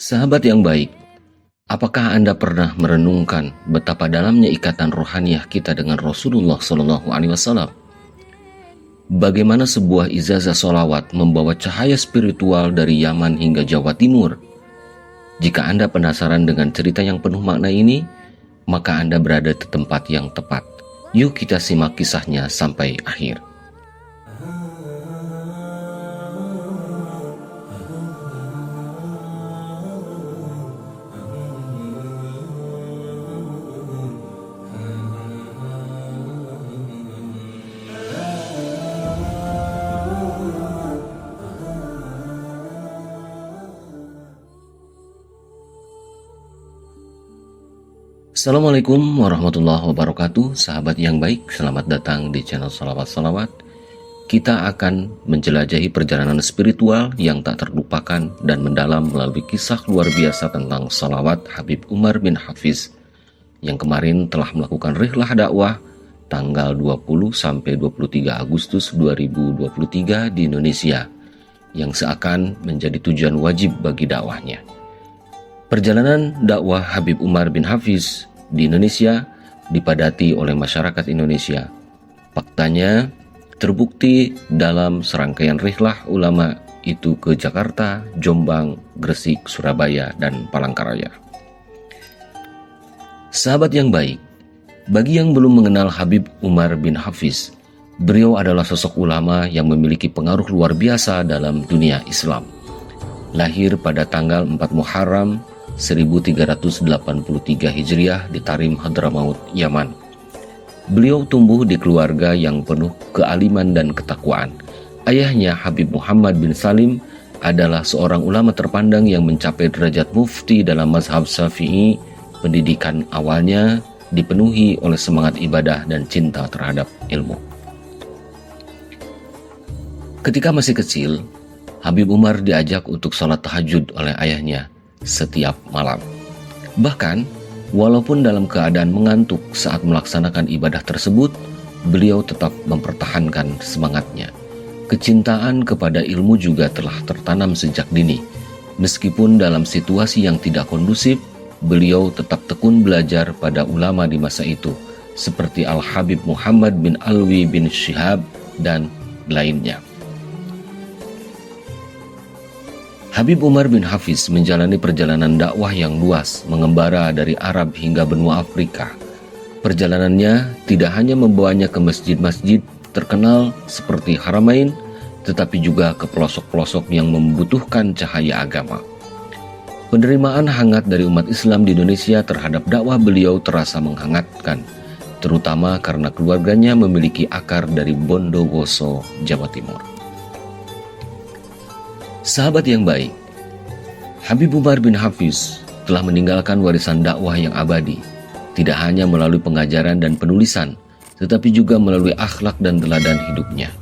Sahabat yang baik, apakah Anda pernah merenungkan betapa dalamnya ikatan rohaniah kita dengan Rasulullah SAW? Bagaimana sebuah ijazah solawat membawa cahaya spiritual dari Yaman hingga Jawa Timur? Jika Anda penasaran dengan cerita yang penuh makna ini, maka Anda berada di tempat yang tepat. Yuk kita simak kisahnya sampai akhir. Assalamualaikum warahmatullahi wabarakatuh. Sahabat yang baik, selamat datang di channel Salawat-Salawat. Kita akan menjelajahi perjalanan spiritual yang tak terlupakan dan mendalam melalui kisah luar biasa tentang salawat Habib Umar bin Hafiz yang kemarin telah melakukan rihlah dakwah tanggal 20 sampai 23 Agustus 2023 di Indonesia yang seakan menjadi tujuan wajib bagi dakwahnya. Perjalanan dakwah Habib Umar bin Hafiz di Indonesia dipadati oleh masyarakat Indonesia. Faktanya terbukti dalam serangkaian rihlah ulama itu ke Jakarta, Jombang, Gresik, Surabaya, dan Palangkaraya. Sahabat yang baik, bagi yang belum mengenal Habib Umar bin Hafiz, beliau adalah sosok ulama yang memiliki pengaruh luar biasa dalam dunia Islam. Lahir pada tanggal 4 Muharram 1383 Hijriah di Tarim, Hadramaut, Yaman. Beliau tumbuh di keluarga yang penuh kealiman dan ketakwaan. Ayahnya Habib Muhammad bin Salim adalah seorang ulama terpandang yang mencapai derajat mufti dalam mazhab Syafi'i. Pendidikan awalnya dipenuhi oleh semangat ibadah dan cinta terhadap ilmu. Ketika masih kecil, Habib Umar diajak untuk sholat tahajud oleh ayahnya setiap malam. Bahkan, walaupun dalam keadaan mengantuk saat melaksanakan ibadah tersebut, beliau tetap mempertahankan semangatnya. Kecintaan kepada ilmu juga telah tertanam sejak dini. Meskipun dalam situasi yang tidak kondusif, beliau tetap tekun belajar pada ulama di masa itu, seperti Al-Habib Muhammad bin Alwi bin Syihab dan lainnya. Habib Umar bin Hafiz menjalani perjalanan dakwah yang luas, mengembara dari Arab hingga benua Afrika. Perjalanannya tidak hanya membawanya ke masjid-masjid terkenal seperti Haramain, tetapi juga ke pelosok-pelosok yang membutuhkan cahaya agama. Penerimaan hangat dari umat Islam di Indonesia terhadap dakwah beliau terasa menghangatkan, terutama karena keluarganya memiliki akar dari Bondowoso, Jawa Timur. Sahabat yang baik, Habib Umar bin Hafiz telah meninggalkan warisan dakwah yang abadi, tidak hanya melalui pengajaran dan penulisan, tetapi juga melalui akhlak dan teladan hidupnya.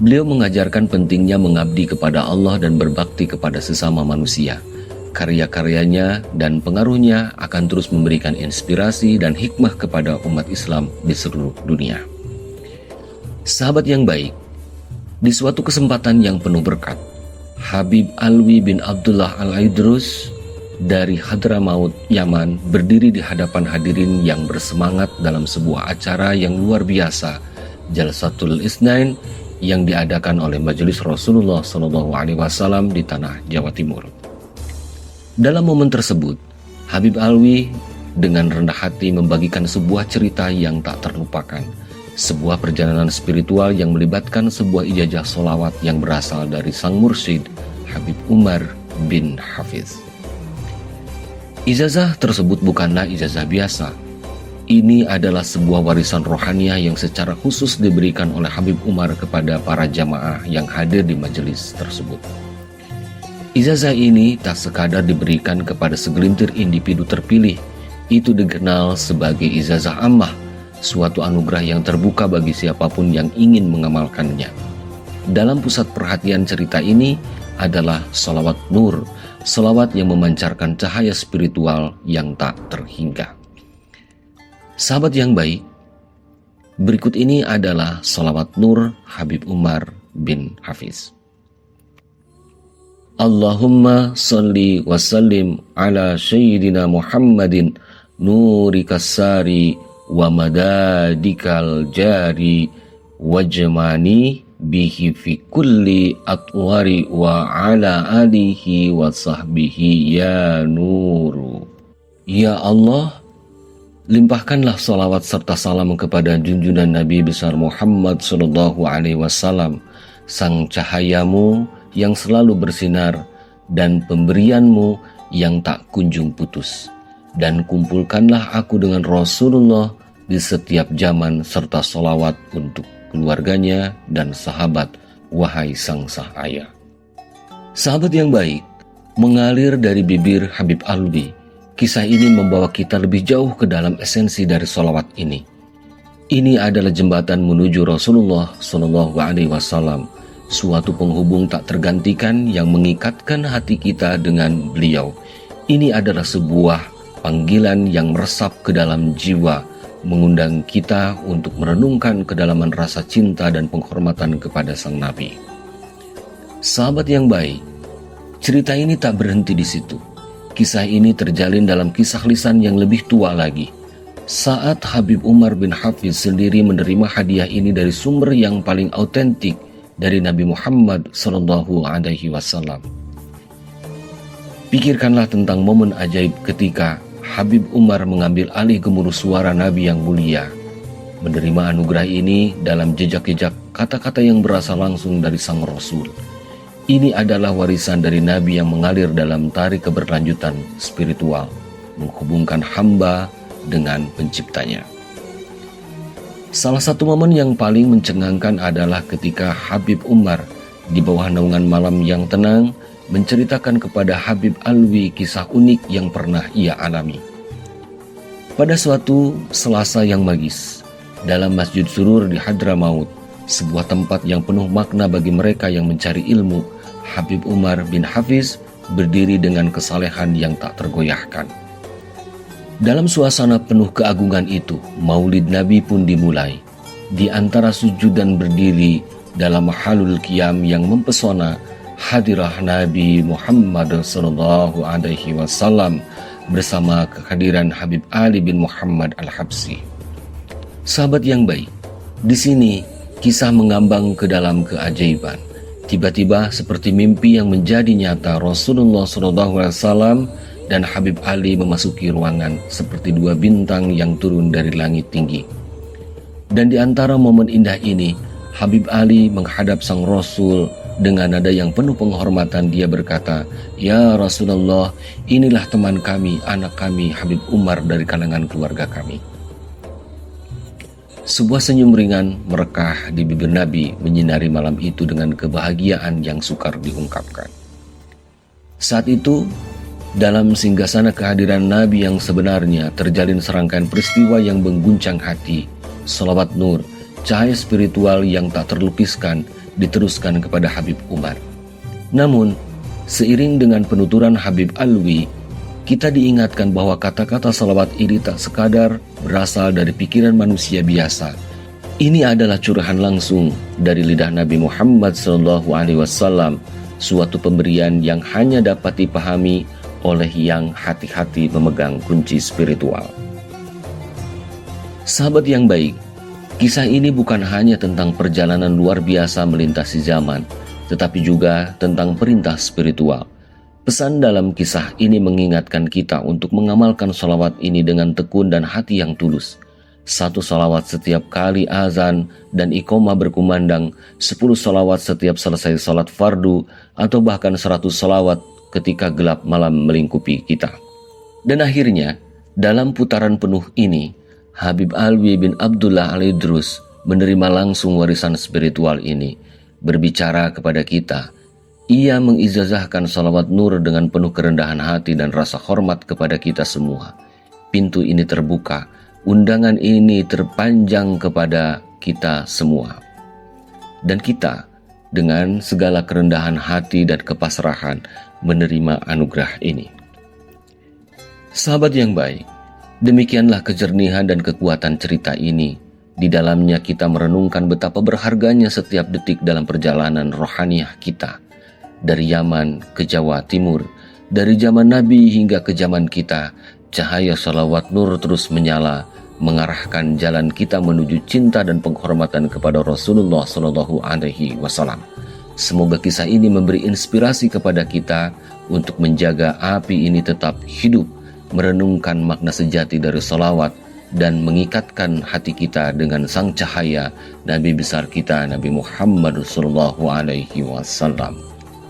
Beliau mengajarkan pentingnya mengabdi kepada Allah dan berbakti kepada sesama manusia. Karya-karyanya dan pengaruhnya akan terus memberikan inspirasi dan hikmah kepada umat Islam di seluruh dunia. Sahabat yang baik, di suatu kesempatan yang penuh berkat, Habib Alwi bin Abdullah Al-Aidrus dari Hadramaut, Yaman berdiri di hadapan hadirin yang bersemangat dalam sebuah acara yang luar biasa, Jalsatul Isnain, yang diadakan oleh Majelis Rasulullah SAW di tanah Jawa Timur. Dalam momen tersebut, Habib Alwi dengan rendah hati membagikan sebuah cerita yang tak terlupakan, sebuah perjalanan spiritual yang melibatkan sebuah ijazah solawat yang berasal dari sang mursyid Habib Umar bin Hafiz. Ijazah tersebut bukanlah ijazah biasa. Ini adalah sebuah warisan rohaniah yang secara khusus diberikan oleh Habib Umar kepada para jamaah yang hadir di majelis tersebut. Ijazah ini tak sekadar diberikan kepada segelintir individu terpilih, itu dikenal sebagai ijazah ammah, suatu anugerah yang terbuka bagi siapapun yang ingin mengamalkannya. Dalam pusat perhatian cerita ini adalah salawat nur, salawat yang memancarkan cahaya spiritual yang tak terhingga. Sahabat yang baik, berikut ini adalah salawat nur Habib Umar bin Hafiz. Allahumma salli wa sallim ala Sayyidina Muhammadin nurikas sari wa madadikal jari wajmani bihi fi kulli atwari wa ala alihi wa sahbihi ya nuru. Ya Allah, limpahkanlah salawat serta salam kepada junjungan Nabi besar Muhammad sallallahu alaihi wasallam, sang cahayamu yang selalu bersinar dan pemberianmu yang tak kunjung putus. Dan kumpulkanlah aku dengan Rasulullah di setiap zaman serta salawat untuk keluarganya dan sahabat, wahai sang sahaya. Sahabat yang baik, mengalir dari bibir Habib Alwi, kisah ini membawa kita lebih jauh ke dalam esensi dari salawat ini. Ini adalah jembatan menuju Rasulullah SAW, suatu penghubung tak tergantikan yang mengikatkan hati kita dengan beliau. Ini adalah sebuah panggilan yang meresap ke dalam jiwa, mengundang kita untuk merenungkan kedalaman rasa cinta dan penghormatan kepada sang Nabi. Sahabat yang baik, cerita ini tak berhenti di situ. Kisah ini terjalin dalam kisah lisan yang lebih tua lagi. Saat Habib Umar bin Hafiz sendiri menerima hadiah ini dari sumber yang paling autentik dari Nabi Muhammad SAW. Pikirkanlah tentang momen ajaib ketika Habib Umar mengambil alih gemuruh suara Nabi yang mulia, menerima anugerah ini dalam jejak-jejak kata-kata yang berasal langsung dari sang Rasul. Ini adalah warisan dari Nabi yang mengalir dalam tari keberlanjutan spiritual, menghubungkan hamba dengan penciptanya. Salah satu momen yang paling mencengangkan adalah ketika Habib Umar di bawah naungan malam yang tenang menceritakan kepada Habib Alwi kisah unik yang pernah ia alami. Pada suatu Selasa yang magis, dalam Masjid Surur di Hadramaut, sebuah tempat yang penuh makna bagi mereka yang mencari ilmu, Habib Umar bin Hafiz berdiri dengan kesalehan yang tak tergoyahkan. Dalam suasana penuh keagungan itu, Maulid Nabi pun dimulai. Di antara sujud dan berdiri dalam halul qiyam yang mempesona, hadirah Nabi Muhammad SAW bersama kehadiran Habib Ali bin Muhammad Al-Habsyi. Sahabat yang baik, di sini kisah mengambang ke dalam keajaiban. Tiba-tiba seperti mimpi yang menjadi nyata, Rasulullah SAW dan Habib Ali memasuki ruangan seperti dua bintang yang turun dari langit tinggi. Dan di antara momen indah ini, Habib Ali menghadap sang Rasul dengan nada yang penuh penghormatan. Dia berkata, "Ya Rasulullah, inilah teman kami, anak kami, Habib Umar dari kalangan keluarga kami." Sebuah senyum ringan merekah di bibir Nabi menyinari malam itu dengan kebahagiaan yang sukar diungkapkan. Saat itu, dalam singgasana kehadiran Nabi yang sebenarnya terjalin serangkaian peristiwa yang mengguncang hati. Salawat nur, cahaya spiritual yang tak terlukiskan diteruskan kepada Habib Umar. Namun, seiring dengan penuturan Habib Alwi, kita diingatkan bahwa kata-kata salawat ini tak sekadar berasal dari pikiran manusia biasa. Ini adalah curahan langsung dari lidah Nabi Muhammad SAW, suatu pemberian yang hanya dapat dipahami oleh yang hati-hati memegang kunci spiritual. Sahabat yang baik, kisah ini bukan hanya tentang perjalanan luar biasa melintasi zaman, tetapi juga tentang perintah spiritual. Pesan dalam kisah ini mengingatkan kita untuk mengamalkan salawat ini dengan tekun dan hati yang tulus. 1 salawat setiap kali azan dan iqamah berkumandang, 10 salawat setiap selesai salat fardu, atau bahkan 100 salawat ketika gelap malam melingkupi kita. Dan akhirnya, dalam putaran penuh ini, Habib Alwi bin Abdullah Al-Idrus menerima langsung warisan spiritual ini. Berbicara kepada kita, ia mengijazahkan salawat nur dengan penuh kerendahan hati dan rasa hormat kepada kita semua. Pintu ini terbuka, undangan ini terpanjang kepada kita semua. Dan kita, dengan segala kerendahan hati dan kepasrahan, menerima anugerah ini. Sahabat yang baik, demikianlah kejernihan dan kekuatan cerita ini. Di dalamnya kita merenungkan betapa berharganya setiap detik dalam perjalanan rohaniah kita. dari Yaman ke Jawa Timur, dari zaman Nabi hingga ke zaman kita, cahaya salawat nur terus menyala, mengarahkan jalan kita menuju cinta dan penghormatan kepada Rasulullah Shallallahu Alaihi Wasallam. Semoga kisah ini memberi inspirasi kepada kita untuk menjaga api ini tetap hidup, merenungkan makna sejati dari salawat, dan mengikatkan hati kita dengan sang cahaya Nabi besar kita, Nabi Muhammad Sallallahu Alaihi Wasallam.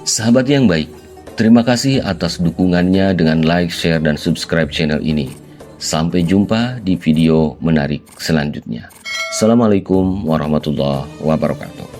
Sahabat yang baik, terima kasih atas dukungannya dengan like, share, dan subscribe channel ini. Sampai jumpa di video menarik selanjutnya. Assalamualaikum warahmatullahi wabarakatuh.